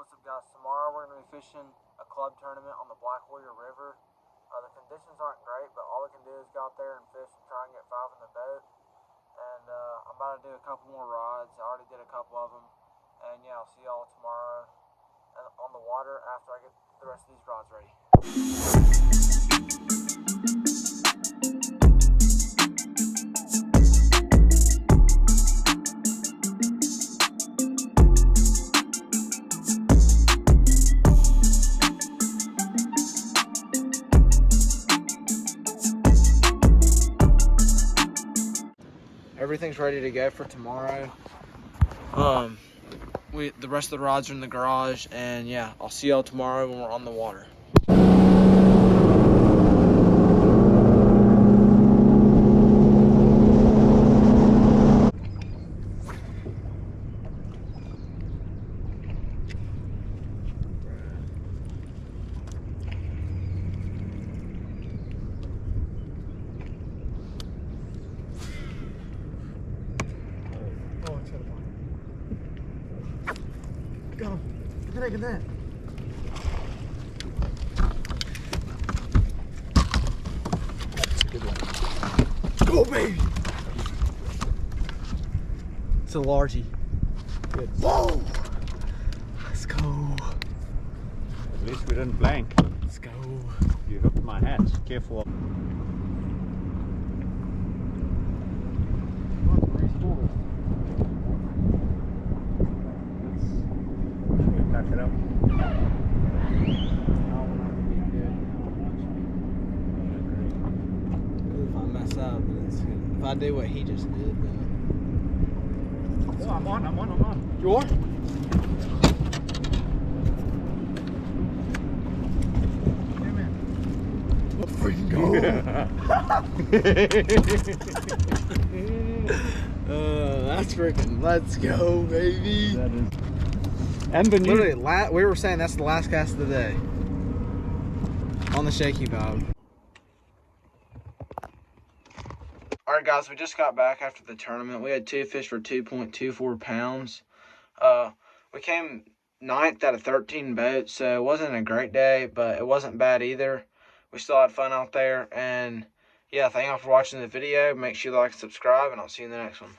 What's up, guys? Tomorrow we're going to be fishing a club tournament on the Black Warrior River. The conditions aren't great, but all we can do is go out there and fish and try and get 5 in the boat. And I'm about to do a couple more rods. I already did a couple of them. And yeah, I'll see y'all tomorrow on the water after I get the rest of these rods ready. Everything's ready to go for tomorrow. The rest of the rods are in the garage, and yeah, I'll see y'all tomorrow when we're on the water. Got him. Get that. That's a good one. Go, baby! It's a largie. Good. Whoa! Let's go. At least we didn't blank. Let's go. You hooked my hat. Careful. Back it up. If I mess up, then it's good. If I do what he just did, then... Oh, I'm on. You are? Yeah, man. Let's freaking go. That's freaking, let's go, baby. That is. And the new. Literally, we were saying that's the last cast of the day on the shaky bob. All right, guys, we just got back after the tournament. We had 2 fish for 2.24 pounds. We came 9th out of 13 boats, so it wasn't a great day, but it wasn't bad either. We still had fun out there, and yeah, thank y'all for watching the video. Make sure you like and subscribe, and I'll see you in the next one.